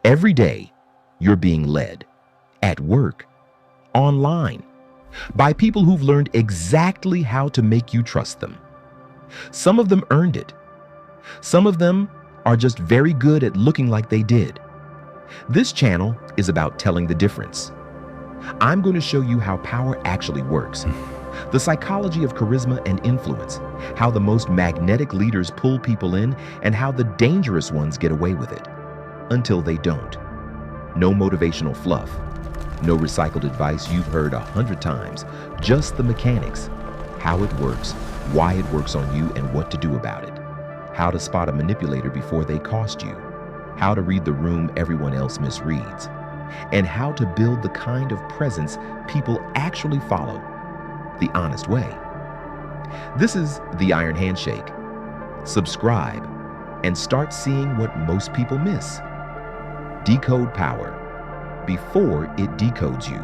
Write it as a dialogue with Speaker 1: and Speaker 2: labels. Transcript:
Speaker 1: Every day, you're being led at work, online, by people who've learned exactly how to make you trust them. Some of them earned it. Some of them are just very good at looking like they did. This channel is about telling the difference. I'm going to show you how power actually works, the psychology of charisma and influence, how the most magnetic leaders pull people in, and how the dangerous ones get away with it until they don't. No motivational fluff, no recycled advice you've heard 100 times, just the mechanics, how it works, why it works on you, and what to do about it. How to spot a manipulator before they cost you, how to read the room everyone else misreads, and how to build the kind of presence people actually follow, the honest way. This is the Iron Handshake. Subscribe and start seeing what most people miss. Decode power before it decodes you.